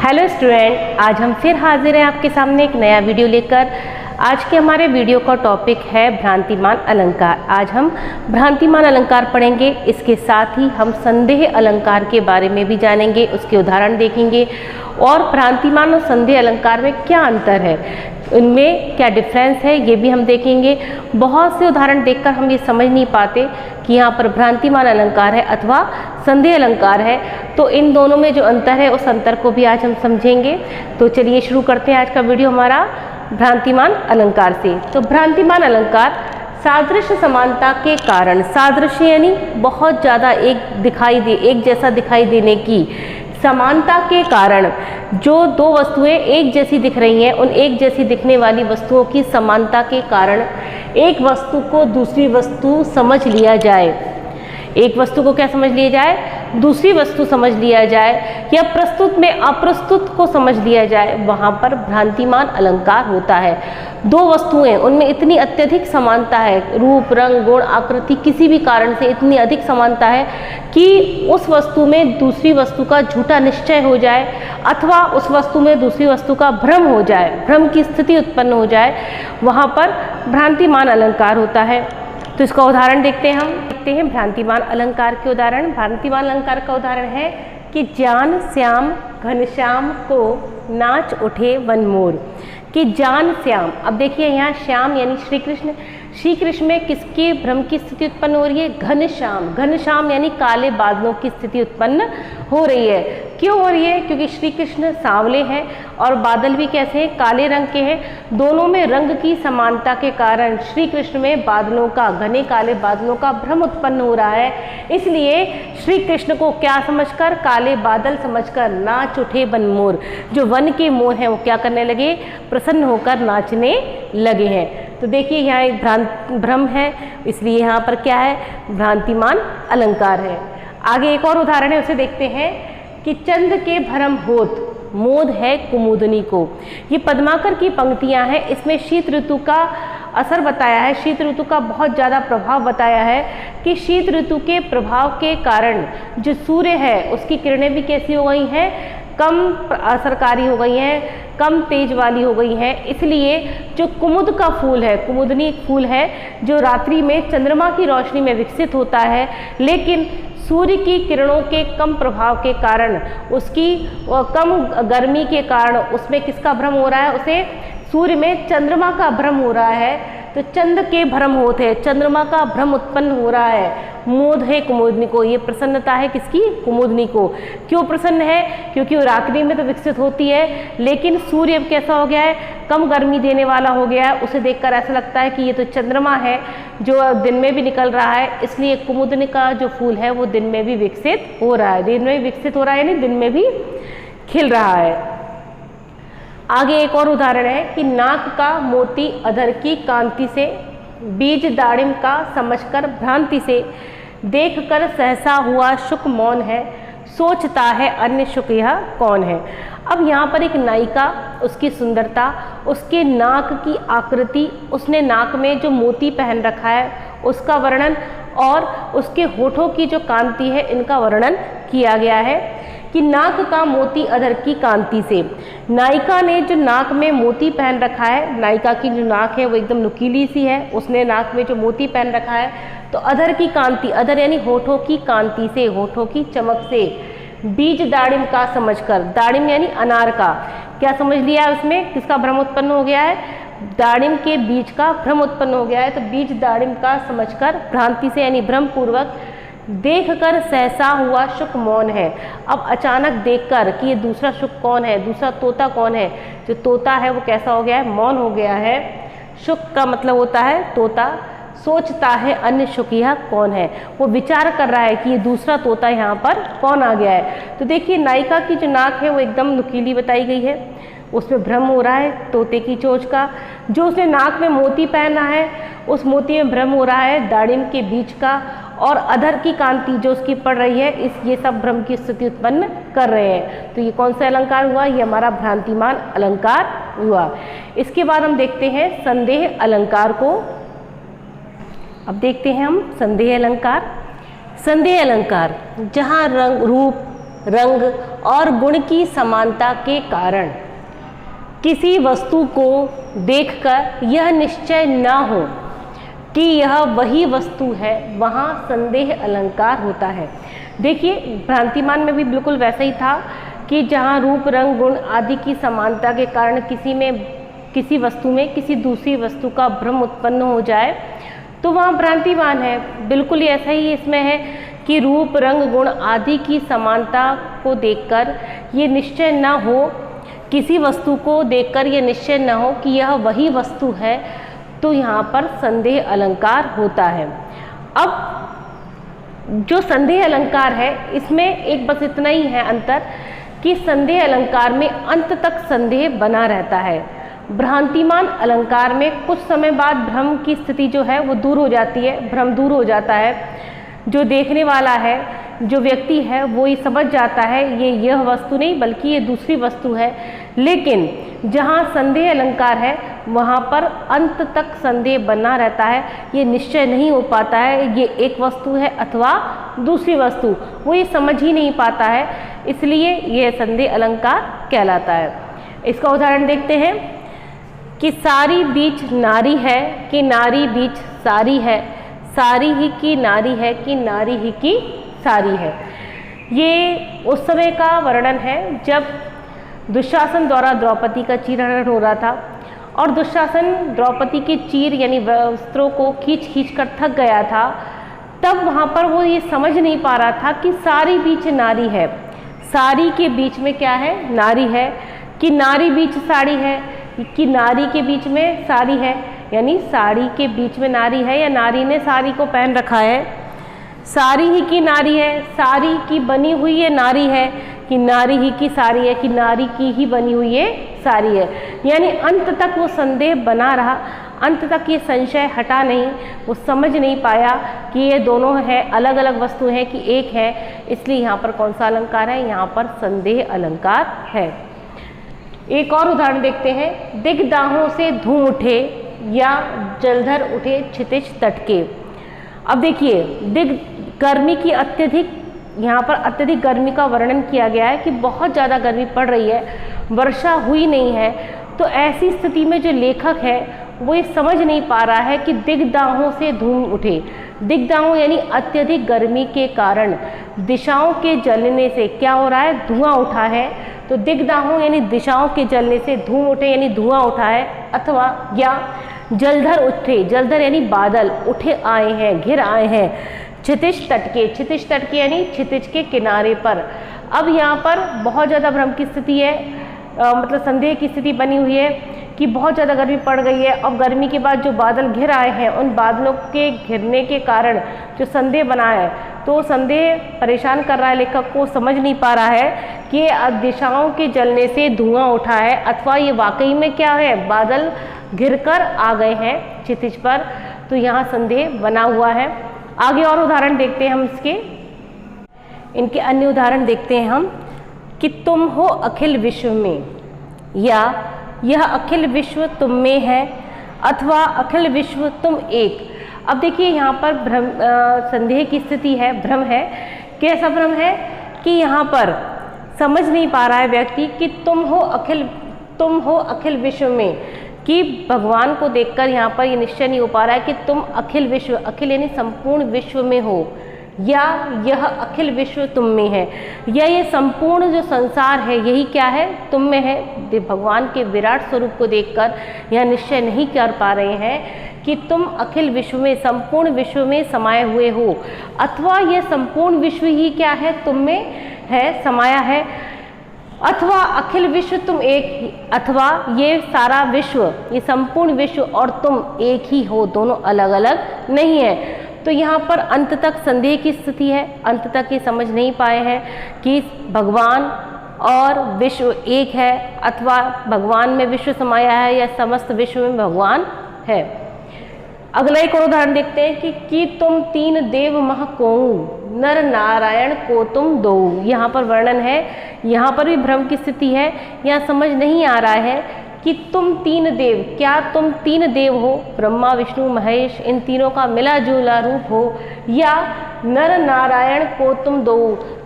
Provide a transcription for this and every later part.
Hello student, आज हम फिर हाजिर हैं आपके सामने एक नया वीडियो लेकर। आज के हमारे वीडियो का टॉपिक है भ्रांतिमान अलंकार। आज हम भ्रांतिमान अलंकार पढ़ेंगे, इसके साथ ही हम संदेह अलंकार के बारे में भी जानेंगे, उसके उदाहरण देखेंगे और भ्रांतिमान और संदेह अलंकार में क्या अंतर है, इनमें क्या डिफरेंस है, ये भी हम देखेंगे। बहुत से उदाहरण देखकर हम ये समझ नहीं पाते कि यहाँ पर भ्रांतिमान अलंकार है अथवा संदेह अलंकार है, तो इन दोनों में जो अंतर है उस अंतर को भी आज हम समझेंगे। तो चलिए शुरू करते हैं आज का वीडियो हमारा भ्रांतिमान अलंकार से। तो भ्रांतिमान अलंकार सादृश्य समानता के कारण, सादृश्य यानी बहुत ज़्यादा एक जैसा दिखाई देने की समानता के कारण जो दो वस्तुएं एक जैसी दिख रही हैं, उन एक जैसी दिखने वाली वस्तुओं की समानता के कारण एक वस्तु को दूसरी वस्तु समझ लिया जाए। एक वस्तु को क्या समझ लिया जाए? दूसरी वस्तु समझ लिया जाए, या प्रस्तुत में अप्रस्तुत को समझ लिया जाए, वहाँ पर भ्रांतिमान अलंकार होता है। दो वस्तुएं, उनमें इतनी अत्यधिक समानता है, रूप, रंग, गुण, आकृति, किसी भी कारण से इतनी अधिक समानता है कि उस वस्तु में दूसरी वस्तु का झूठा निश्चय हो जाए अथवा उस वस्तु में दूसरी वस्तु का भ्रम हो जाए, भ्रम की स्थिति उत्पन्न हो जाए, वहाँ पर भ्रांतिमान अलंकार होता है। तो इसका उदाहरण देखते हैं भ्रांतिमान अलंकार के उदाहरण। भ्रांतिमान अलंकार का उदाहरण है कि जान श्याम घनश्याम को नाच उठे वनमोर। कि जान श्याम, अब देखिए यहाँ श्याम यानी श्री कृष्ण, श्री कृष्ण में किसके भ्रम की स्थिति उत्पन्न हो रही है? घनश्याम, घनश्याम यानी काले बादलों की स्थिति उत्पन्न हो रही है। क्यों हो रही है? क्योंकि श्री कृष्ण सांवले हैं और बादल भी कैसे हैं? काले रंग के हैं। दोनों में रंग की समानता के कारण श्री कृष्ण में बादलों का, घने काले बादलों का भ्रम उत्पन्न हो रहा है। इसलिए श्री कृष्ण को क्या समझकर? काले बादल समझकर नाच उठे वनमोर। जो वन के मोर हैं वो क्या करने लगे? प्रसन्न होकर नाचने लगे हैं। तो देखिए यहाँ एक भ्रम है, इसलिए यहाँ पर क्या है? भ्रांतिमान अलंकार है। आगे एक और उदाहरण है, उसे देखते हैं कि चंद के भ्रम होत मोद है कुमुदनी को। ये पद्माकर की पंक्तियाँ हैं, इसमें शीत ऋतु का असर बताया है, शीत ऋतु का बहुत ज़्यादा प्रभाव बताया है कि शीत ऋतु के प्रभाव के कारण जो सूर्य है उसकी किरणें भी कैसी हो गई हैं? कम असरकारी हो गई हैं, कम तेज वाली हो गई हैं। इसलिए जो कुमुद का फूल है, कुमुदनी एक फूल है जो रात्रि में चंद्रमा की रोशनी में विकसित होता है, लेकिन सूर्य की किरणों के कम प्रभाव के कारण, उसकी कम गर्मी के कारण उसमें किसका भ्रम हो रहा है? उसे सूर्य में चंद्रमा का भ्रम हो रहा है। तो चंद के भ्रम होते हैं, चंद्रमा का भ्रम उत्पन्न हो रहा है। मोद है कुमुदनी को, ये प्रसन्नता है किसकी? कुमुदनी को। क्यों प्रसन्न है? क्योंकि वो रात्रि में तो विकसित होती है, लेकिन सूर्य अब कैसा हो गया है? कम गर्मी देने वाला हो गया है। उसे देखकर ऐसा लगता है कि ये तो चंद्रमा है जो दिन में भी निकल रहा है, इसलिए कुमुदनी का जो फूल है वो दिन में भी विकसित हो रहा है। दिन में भी विकसित हो रहा है यानी दिन में भी खिल रहा है। आगे एक और उदाहरण है कि नाक का मोती अधर की कांति से, बीज दाड़िम का समझकर भ्रांति से, देखकर सहसा हुआ शुक मौन है, सोचता है अन्य शुक यह कौन है। अब यहाँ पर एक नायिका, उसकी सुंदरता, उसके नाक की आकृति, उसने नाक में जो मोती पहन रखा है उसका वर्णन और उसके होठों की जो कांति है इनका वर्णन किया गया है कि नाक का मोती अधर की कांति से। नायिका ने जो नाक में मोती पहन रखा है, नायिका की जो नाक है वो एकदम नुकीली सी है, उसने नाक में जो मोती पहन रखा है, तो अधर की कांति, अधर यानी होठों की कांति से, होठों की चमक से, बीज दाड़िम का समझकर, दाड़िम यानी अनार का, क्या समझ लिया? उसमें किसका भ्रम उत्पन्न हो गया है? दाड़िम के बीज का भ्रम उत्पन्न हो गया है। तो बीज दाड़िम का समझकर भ्रांति से यानी भ्रम पूर्वक, देखकर सहसा हुआ शुक मौन है। अब अचानक देखकर कि ये दूसरा शुक कौन है, दूसरा तोता कौन है, जो तोता है वो कैसा हो गया है? मौन हो गया है। शुक का मतलब होता है तोता। सोचता है अन्य शुक यह कौन है, वो विचार कर रहा है कि ये दूसरा तोता यहाँ पर कौन आ गया है। तो देखिए नायिका की जो नाक है वो एकदम नुकीली बताई गई है, उसमें भ्रम हो रहा है तोते की चोंच का। जो उसने नाक में मोती पहना है उस मोती में भ्रम हो रहा है दाड़िम के बीज का, और अधर की कांति जो उसकी पड़ रही है, ये सब भ्रम की स्थिति उत्पन्न कर रहे हैं। तो ये कौन सा अलंकार हुआ? ये हमारा भ्रांतिमान अलंकार हुआ। इसके बाद हम देखते हैं संदेह अलंकार को। अब देखते हैं हम संदेह अलंकार। संदेह अलंकार, जहाँ रंग, रूप, रंग और गुण की समानता के कारण किसी वस्तु को देखकर यह निश्चय न हो कि यह वही वस्तु है, वहाँ संदेह अलंकार होता है। देखिए, भ्रांतिमान में भी बिल्कुल वैसा ही था कि जहाँ रूप रंग गुण आदि की समानता के कारण किसी वस्तु में किसी दूसरी वस्तु का भ्रम उत्पन्न हो जाए तो वहाँ भ्रांतिमान है। बिल्कुल ही ऐसा ही इसमें है कि रूप रंग गुण आदि की समानता को देखकर ये निश्चय न हो, किसी वस्तु को देखकर ये निश्चय न हो कि यह वही वस्तु है, तो यहाँ पर संदेह अलंकार होता है। अब जो संदेह अलंकार है इसमें एक बस इतना ही है अंतर कि संदेह अलंकार में अंत तक संदेह बना रहता है। भ्रांतिमान अलंकार में कुछ समय बाद भ्रम की स्थिति जो है वो दूर हो जाती है, भ्रम दूर हो जाता है। जो देखने वाला है, जो व्यक्ति है, वो ये समझ जाता है यह वस्तु नहीं बल्कि ये दूसरी वस्तु है। लेकिन जहाँ संदेह अलंकार है वहाँ पर अंत तक संदेह बना रहता है, ये निश्चय नहीं हो पाता है ये एक वस्तु है अथवा दूसरी वस्तु, वो ये समझ ही नहीं पाता है, इसलिए यह संदेह अलंकार कहलाता है। इसका उदाहरण देखते हैं कि सारी बीच नारी है कि नारी बीच सारी है, सारी ही की नारी है कि नारी ही की सारी है। ये उस समय का वर्णन है जब दुशासन द्वारा द्रौपदी का चीरहरण हो रहा था और दुशासन द्रौपदी के चीर यानी वस्त्रों को खींच खींच कर थक गया था। तब वहाँ पर वो ये समझ नहीं पा रहा था कि सारी बीच नारी है, सारी के बीच में क्या है, नारी है, कि नारी बीच साड़ी है, कि नारी के बीच में साड़ी है, यानी साड़ी के बीच में नारी है या नारी ने साड़ी को पहन रखा है। सारी ही की नारी है, साड़ी की बनी हुई ये नारी है, कि नारी ही की साड़ी है, कि नारी की ही बनी हुई ये साड़ी है। यानी अंत तक वो संदेह बना रहा, अंत तक ये संशय हटा नहीं, वो समझ नहीं पाया कि ये दोनों है अलग अलग वस्तु हैं कि एक है। इसलिए यहाँ पर कौन सा अलंकार है, यहाँ पर संदेह अलंकार है। एक और उदाहरण देखते हैं, दिग्दाहों से धूम उठे या जलधर उठे क्षितिज तट के। अब देखिए, गर्मी की अत्यधिक, यहाँ पर अत्यधिक गर्मी का वर्णन किया गया है कि बहुत ज़्यादा गर्मी पड़ रही है, वर्षा हुई नहीं है। तो ऐसी स्थिति में जो लेखक है वो ये समझ नहीं पा रहा है कि दिग्दाहों से धूम उठे। दिग्दाहों यानी अत्यधिक गर्मी के कारण दिशाओं के जलने से क्या हो रहा है, धुआं उठा है। तो दिग्दाहों यानी दिशाओं के जलने से धूम उठे यानी धुआं उठा है, अथवा या जलधर उठे, जलधर यानी बादल उठे आए हैं, घिर आए हैं क्षितिज तट के। क्षितिज तट के यानी क्षितिज के किनारे पर। अब यहाँ पर बहुत ज़्यादा भ्रम की स्थिति है, मतलब संदेह की स्थिति बनी हुई है कि बहुत ज़्यादा गर्मी पड़ गई है। अब गर्मी के बाद जो बादल घिर आए हैं, उन बादलों के घिरने के कारण जो संदेह बना है, तो संदेह परेशान कर रहा है लेखक को, समझ नहीं पा रहा है कि दिशाओं के जलने से धुआं उठा है अथवा ये वाकई में क्या है, बादल घिरकर आ गए हैं क्षितिज पर। तो यहाँ संदेह बना हुआ है। आगे और उदाहरण देखते हैं हम इनके अन्य उदाहरण देखते हैं हम कि तुम हो अखिल विश्व में, या यह अखिल विश्व तुम में है, अथवा अखिल विश्व तुम एक। अब देखिए यहाँ पर भ्रम, संदेह की स्थिति है, भ्रम है। कैसा भ्रम है कि यहाँ पर समझ नहीं पा रहा है व्यक्ति कि तुम हो अखिल विश्व में, कि भगवान को देखकर यहाँ पर ये निश्चय नहीं हो पा रहा है कि तुम अखिल विश्व, अखिल यानी संपूर्ण विश्व में हो, या यह अखिल विश्व तुम में है, या ये संपूर्ण जो संसार है यही क्या है, तुम में है। भगवान के विराट स्वरूप को देखकर यह निश्चय नहीं कर पा रहे हैं कि तुम अखिल विश्व में, संपूर्ण विश्व में समाये हुए हो, अथवा यह संपूर्ण विश्व ही क्या है, तुम में है, समाया है, अथवा अखिल विश्व तुम एक, अथवा ये सारा विश्व, ये संपूर्ण विश्व और तुम एक ही हो, दोनों अलग अलग नहीं है। तो यहाँ पर अंत तक संदेह की स्थिति है, अंत तक ये समझ नहीं पाए हैं कि भगवान और विश्व एक है, अथवा भगवान में विश्व समाया है या समस्त विश्व में भगवान है। अगला एक और उदाहरण देखते हैं कि तुम तीन देव मह कोऊ, नर नारायण को तुम दो। यहाँ पर वर्णन है, यहाँ पर भी भ्रम की स्थिति है। यहाँ समझ नहीं आ रहा है कि तुम तीन देव, क्या तुम तीन देव हो, ब्रह्मा विष्णु महेश, इन तीनों का मिला जुला रूप हो, या नर नारायण को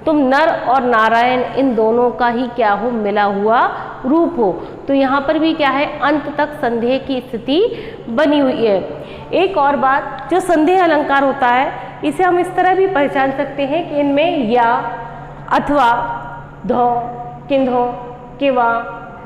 तुम नर और नारायण इन दोनों का ही क्या हो, मिला हुआ रूप हो। तो यहाँ पर भी क्या है, अंत तक संदेह की स्थिति बनी हुई है। एक और बात, जो संदेह अलंकार होता है इसे हम इस तरह भी पहचान सकते हैं कि इनमें या, अथवा, धौ, किन्धो, किवा,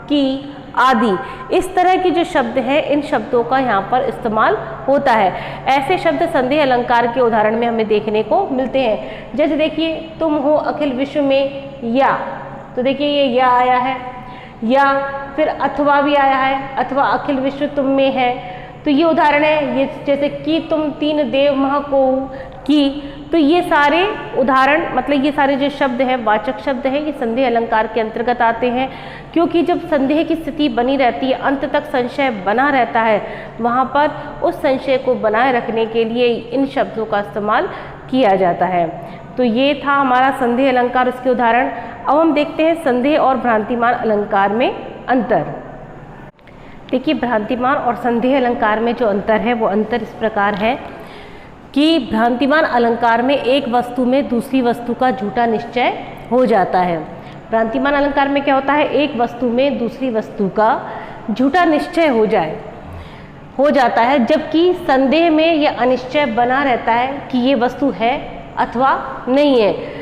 की आदि इस तरह के जो शब्द हैं, इन शब्दों का यहाँ पर इस्तेमाल होता है। ऐसे शब्द संदेह अलंकार के उदाहरण में हमें देखने को मिलते हैं। जैसे देखिए, तुम हो अखिल विश्व में या, तो देखिए ये या आया है, या फिर अथवा भी आया है, अथवा अखिल विश्व तुम में है। तो ये उदाहरण है। ये जैसे कि तुम तीन देव मह को की, तो ये सारे उदाहरण, मतलब ये सारे जो शब्द हैं, वाचक शब्द हैं, ये संदेह अलंकार के अंतर्गत आते हैं। क्योंकि जब संदेह की स्थिति बनी रहती है, अंत तक संशय बना रहता है, वहाँ पर उस संशय को बनाए रखने के लिए इन शब्दों का इस्तेमाल किया जाता है। तो ये था हमारा संदेह अलंकार, उसके उदाहरण। अब हम देखते हैं संदेह और भ्रांतिमान अलंकार में अंतर। देखिए, भ्रांतिमान और संदेह अलंकार में जो अंतर है वो अंतर इस प्रकार है कि भ्रांतिमान अलंकार में एक वस्तु में दूसरी वस्तु का झूठा निश्चय हो जाता है। भ्रांतिमान अलंकार में क्या होता है, एक वस्तु में दूसरी वस्तु का झूठा निश्चय हो जाता है, जबकि संदेह में यह अनिश्चय बना रहता है कि ये वस्तु है अथवा नहीं है।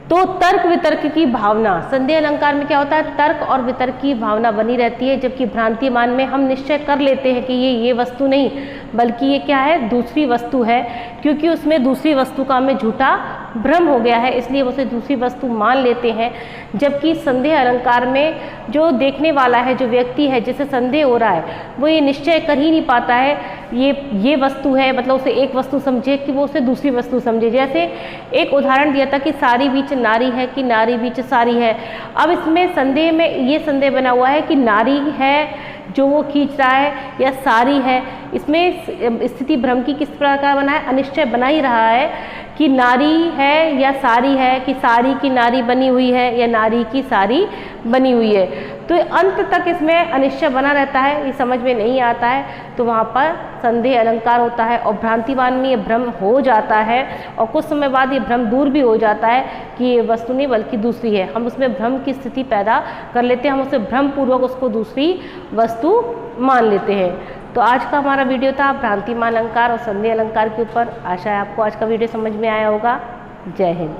तो तर्क वितर्क की भावना, संदेह अलंकार में क्या होता है, तर्क और वितर्क की भावना बनी रहती है, जबकि भ्रांतिमान में हम निश्चय कर लेते हैं कि ये वस्तु नहीं बल्कि ये क्या है, दूसरी वस्तु है, क्योंकि उसमें दूसरी वस्तु का हमें झूठा भ्रम हो गया है, इसलिए उसे दूसरी वस्तु मान लेते हैं। जबकि संदेह अलंकार में जो देखने वाला है, जो व्यक्ति है जिसे संदेह हो रहा है, वो ये निश्चय कर ही नहीं पाता है ये वस्तु है, मतलब उसे एक वस्तु समझे कि वो उसे दूसरी वस्तु समझे। जैसे एक उदाहरण दिया था कि सारी बीच नारी है कि नारी बीच सारी है। अब इसमें संदेह में ये संदेह बना हुआ है कि नारी है जो वो खींच रहा है या सारी है। इसमें स्थिति भ्रम की किस प्रकार बना है, अनिश्चय बना ही रहा है कि नारी है या सारी है, कि सारी की नारी बनी हुई है या नारी की सारी बनी हुई है। तो अंत तक इसमें अनिश्चय बना रहता है, ये समझ में नहीं आता है, तो वहाँ पर संदेह अलंकार होता है। और भ्रांतिमान में ये भ्रम हो जाता है और कुछ समय बाद ये भ्रम दूर भी हो जाता है कि ये वस्तु नहीं बल्कि दूसरी है। हम उसमें भ्रम की स्थिति पैदा कर लेते हैं, हम उसे भ्रम पूर्वक उसको दूसरी वस्तु मान लेते हैं। तो आज का हमारा वीडियो था भ्रांतिमान अलंकार और संदेह अलंकार के ऊपर। आशा है आपको आज का वीडियो समझ में आया होगा। जय हिंद।